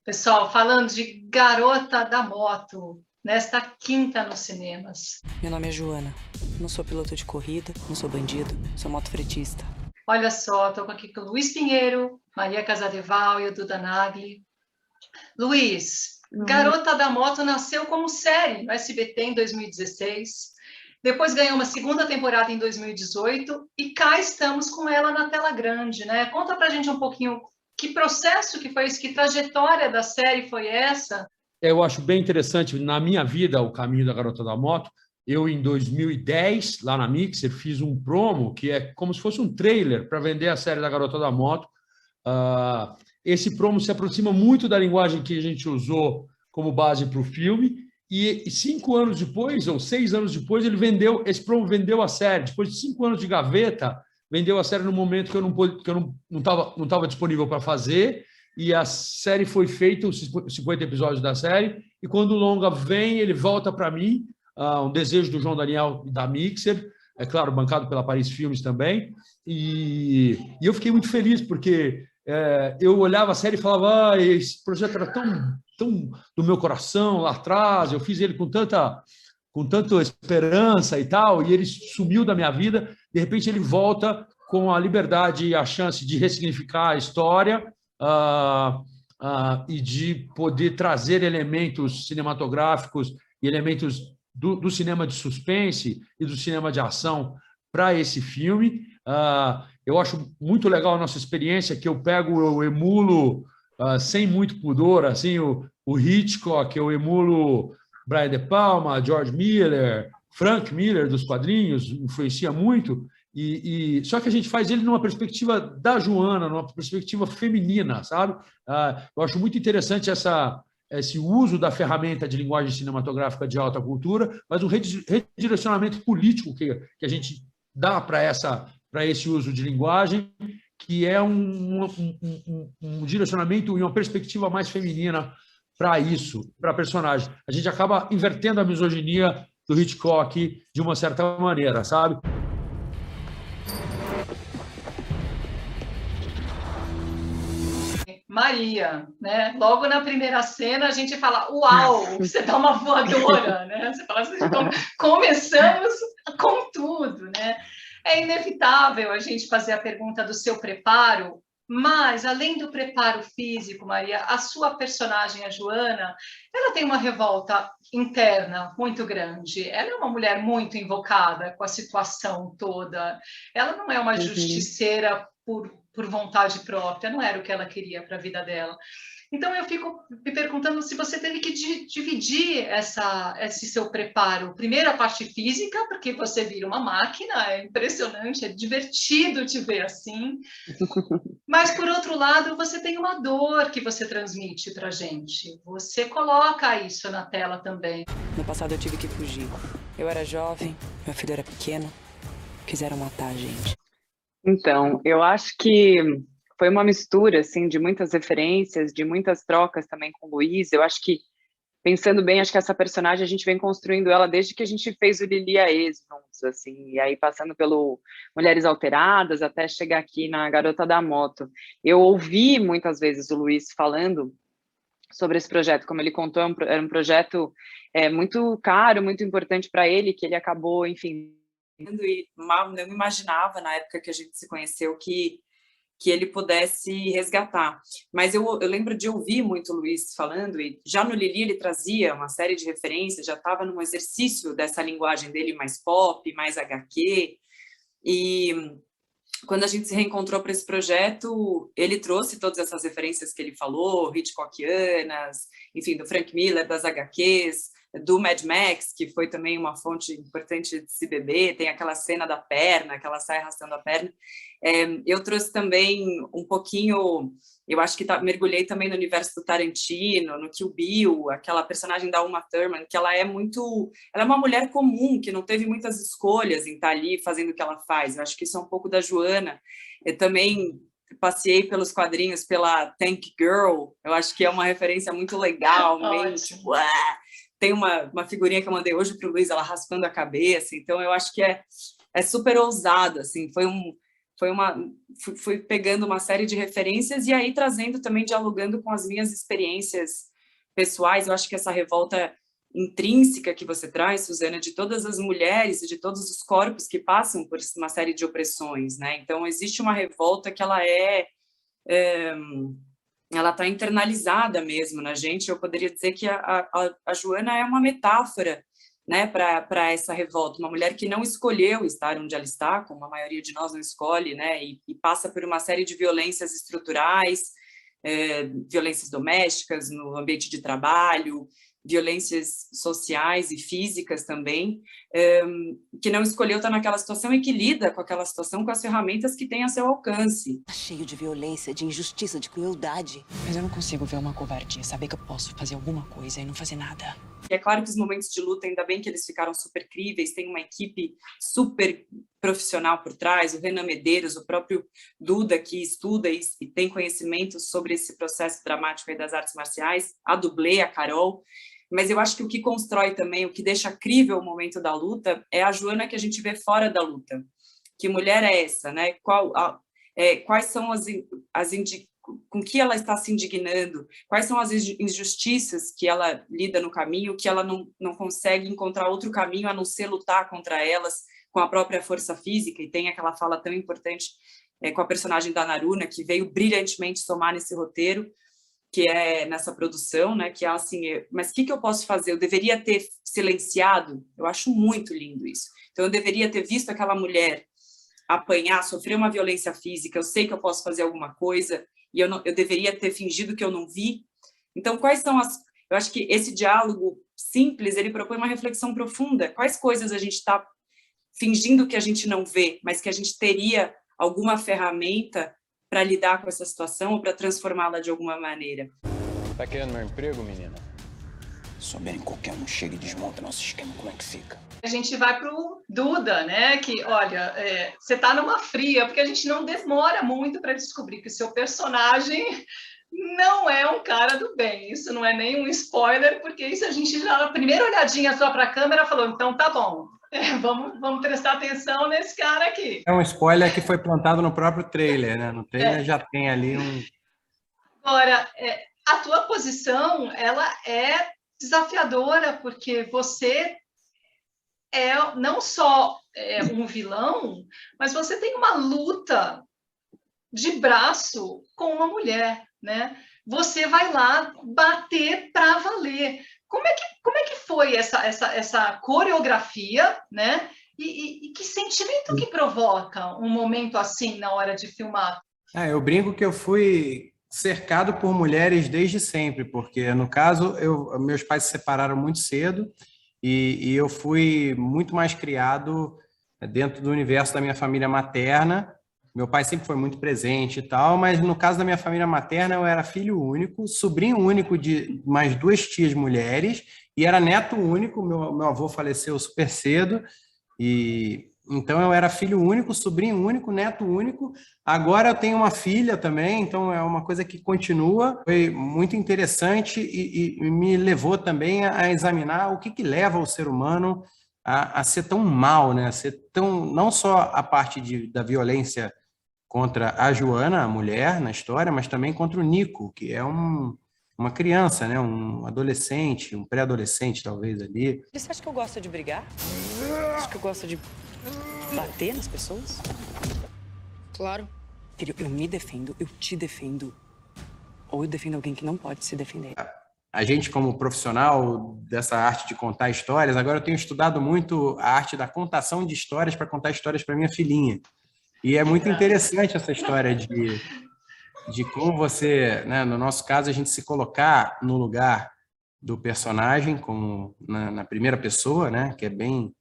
Pessoal, falando de Garota da Moto, nesta quinta nos cinemas. Meu nome é Joana, não sou piloto de corrida, não sou bandido, sou motofretista. Olha só, estou aqui com o Luiz Pinheiro, Maria Casadeval e o Duda Nagli. Luiz, Garota da Moto nasceu como série no SBT em 2016, depois ganhou uma segunda temporada em 2018 e cá estamos com ela na tela grande, né? Conta pra gente um pouquinho que processo que foi isso, que trajetória da série foi essa? Eu acho bem interessante, na minha vida, o caminho da Garota da Moto. Eu, em 2010, lá na Mixer, fiz um promo que é como se fosse um trailer para vender a série da Garota da Moto. Esse promo se aproxima muito da linguagem que a gente usou como base para o filme. E 5 anos depois, ou 6 anos depois, esse promo vendeu a série. Depois de 5 anos de gaveta, vendeu a série no momento que eu não estava disponível para fazer. E a série foi feita, os 50 episódios da série, e quando o longa vem, ele volta para mim, um desejo do João Daniel da Mixer, é claro, bancado pela Paris Filmes também, e eu fiquei muito feliz, porque eu olhava a série e falava, esse projeto era tão do meu coração lá atrás, eu fiz ele com tanta esperança e tal, e ele sumiu da minha vida, de repente ele volta com a liberdade e a chance de ressignificar a história, e de poder trazer elementos cinematográficos e elementos do cinema de suspense e do cinema de ação para esse filme. Eu acho muito legal a nossa experiência, que eu emulo sem muito pudor, assim, o Hitchcock, eu emulo Brian De Palma, George Miller, Frank Miller dos quadrinhos, influencia muito. Só que a gente faz ele numa perspectiva da Joana, numa perspectiva feminina, sabe? Eu acho muito interessante esse uso da ferramenta de linguagem cinematográfica de alta cultura, mas um redirecionamento político que a gente dá para esse uso de linguagem, que é um direcionamento e uma perspectiva mais feminina para isso, para a personagem. A gente acaba invertendo a misoginia do Hitchcock de uma certa maneira, sabe? Maria, né? Logo na primeira cena a gente fala, uau, você dá uma voadora, né? Você fala assim, começamos com tudo, né? É inevitável a gente fazer a pergunta do seu preparo, mas além do preparo físico, Maria, a sua personagem, a Joana, ela tem uma revolta interna muito grande. Ela é uma mulher muito invocada com a situação toda. Ela não é uma justiceira por vontade própria, não era o que ela queria para a vida dela. Então, eu fico me perguntando se você teve que dividir esse seu preparo. Primeiro, a parte física, porque você vira uma máquina, é impressionante, é divertido te ver assim. Mas, por outro lado, você tem uma dor que você transmite para a gente. Você coloca isso na tela também. No passado eu tive que fugir. Eu era jovem, meu filho era pequeno, quiseram matar a gente. Então, eu acho que foi uma mistura, assim, de muitas referências, de muitas trocas também com o Luiz. Eu acho que, pensando bem, acho que essa personagem a gente vem construindo ela desde que a gente fez o Lili a Ex juntos, assim, e aí passando pelo Mulheres Alteradas até chegar aqui na Garota da Moto. Eu ouvi muitas vezes o Luiz falando sobre esse projeto, como ele contou, era um projeto muito caro, muito importante para ele, que ele acabou, enfim, e mal não imaginava na época que a gente se conheceu que ele pudesse resgatar. Mas eu lembro de ouvir muito o Luiz falando, e já no Lili ele trazia uma série de referências, já estava num exercício dessa linguagem dele mais pop, mais HQ, e quando a gente se reencontrou para esse projeto, ele trouxe todas essas referências que ele falou, Hitchcockianas, enfim, do Frank Miller, das HQs, do Mad Max, que foi também uma fonte importante de se beber, tem aquela cena da perna, que ela sai arrastando a perna. Eu trouxe também um pouquinho, eu acho que mergulhei também no universo do Tarantino, no Kill Bill, aquela personagem da Uma Thurman, que ela é uma mulher comum, que não teve muitas escolhas em estar ali fazendo o que ela faz. Eu acho que isso é um pouco da Joana. Eu também passei pelos quadrinhos pela Tank Girl, eu acho que é uma referência muito legal, meio tipo, tem uma figurinha que eu mandei hoje para o Luiz, ela raspando a cabeça, então eu acho que é super ousado, assim, fui pegando uma série de referências e aí trazendo também, dialogando com as minhas experiências pessoais. Eu acho que essa revolta intrínseca que você traz, Suzana, de todas as mulheres e de todos os corpos que passam por uma série de opressões, né? Então, existe uma revolta que ela está internalizada mesmo na gente. Eu poderia dizer que a Joana é uma metáfora, né, para essa revolta, uma mulher que não escolheu estar onde ela está, como a maioria de nós não escolhe, né, e passa por uma série de violências estruturais, violências domésticas no ambiente de trabalho, violências sociais e físicas também, que não escolheu estar naquela situação e que lida com aquela situação com as ferramentas que tem a seu alcance. Tá cheio de violência, de injustiça, de crueldade. Mas eu não consigo ver uma covardia, saber que eu posso fazer alguma coisa e não fazer nada. E é claro que os momentos de luta, ainda bem que eles ficaram super críveis, tem uma equipe super profissional por trás, o Renan Medeiros, o próprio Duda, que estuda e tem conhecimento sobre esse processo dramático aí das artes marciais, a dublê, a Carol. Mas eu acho que o que constrói também, o que deixa crível o momento da luta, é a Joana que a gente vê fora da luta. Que mulher é essa, né? Quais são com que ela está se indignando? Quais são as injustiças que ela lida no caminho, que ela não consegue encontrar outro caminho a não ser lutar contra elas com a própria força física? E tem aquela fala tão importante com a personagem da Naruna, que veio brilhantemente somar nesse roteiro, que é nessa produção, né? Que é assim, mas o que eu posso fazer? Eu deveria ter silenciado? Eu acho muito lindo isso. Então, eu deveria ter visto aquela mulher apanhar, sofrer uma violência física, eu sei que eu posso fazer alguma coisa, e eu deveria ter fingido que eu não vi. Então, quais são eu acho que esse diálogo simples, ele propõe uma reflexão profunda. Quais coisas a gente está fingindo que a gente não vê, mas que a gente teria alguma ferramenta para lidar com essa situação ou para transformá-la de alguma maneira? Tá querendo meu emprego, menina? Souberem qualquer um chega e desmonta nosso esquema, como é que fica? A gente vai para o Duda, né? Que, olha, você está numa fria, porque a gente não demora muito para descobrir que o seu personagem não é um cara do bem. Isso não é nenhum spoiler, porque isso a gente já, na primeira olhadinha só para a câmera, falou, então tá bom, vamos prestar atenção nesse cara aqui. É um spoiler que foi plantado no próprio trailer, né? No trailer já tem ali um... Agora, a tua posição, ela é desafiadora, porque você não só um vilão, mas você tem uma luta de braço com uma mulher, né? Você vai lá bater para valer. Como é que foi essa coreografia, né? E que sentimento que provoca um momento assim na hora de filmar? Eu brinco que eu fui cercado por mulheres desde sempre, porque, no caso, meus pais se separaram muito cedo e eu fui muito mais criado dentro do universo da minha família materna. Meu pai sempre foi muito presente e tal, mas no caso da minha família materna eu era filho único, sobrinho único de mais 2 tias mulheres e era neto único. Meu avô faleceu super cedo e então eu era filho único, sobrinho único, neto único. Agora eu tenho uma filha também, então é uma coisa que continua. Foi muito interessante e me levou também a examinar o que leva o ser humano a ser tão mal, né? A ser tão, não só a parte da violência contra a Joana, a mulher na história, mas também contra o Nico, que é uma criança, né? Um adolescente, um pré-adolescente talvez ali. Você acha que eu gosto de brigar? Acho que eu gosto de bater nas pessoas? Claro. Filho, eu me defendo, eu te defendo. Ou eu defendo alguém que não pode se defender. A gente, como profissional dessa arte de contar histórias, agora eu tenho estudado muito a arte da contação de histórias para contar histórias para minha filhinha. E é muito interessante essa história de como você, né, no nosso caso, a gente se colocar no lugar do personagem, como na primeira pessoa, né, que é bem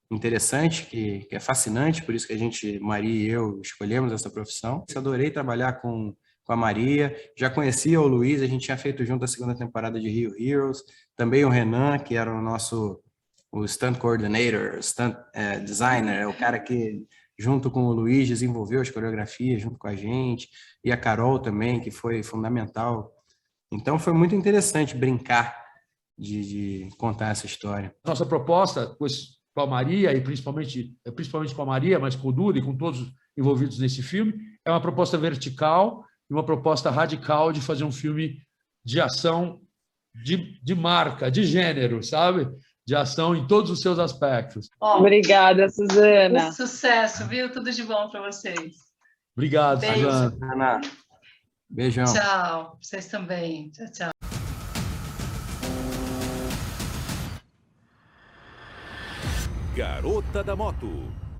interessante, que é fascinante, por isso que a gente, Maria e eu, escolhemos essa profissão. Eu adorei trabalhar com a Maria, já conhecia o Luiz, a gente tinha feito junto a 2ª temporada de Rio Heroes, também o Renan, que era o stunt coordinator, stunt designer, é o cara que, junto com o Luiz, desenvolveu as coreografias junto com a gente, e a Carol também, que foi fundamental. Então foi muito interessante brincar de contar essa história. Nossa proposta, com a Maria, e principalmente com a Maria, mas com o Duda e com todos envolvidos nesse filme, é uma proposta vertical e uma proposta radical de fazer um filme de ação de marca, de gênero, sabe? De ação em todos os seus aspectos. Obrigada, Suzana. Sucesso, viu? Tudo de bom para vocês. Obrigado, Beijo. Suzana. Beijão. Tchau. Vocês também. Tchau, tchau. Garota da Moto.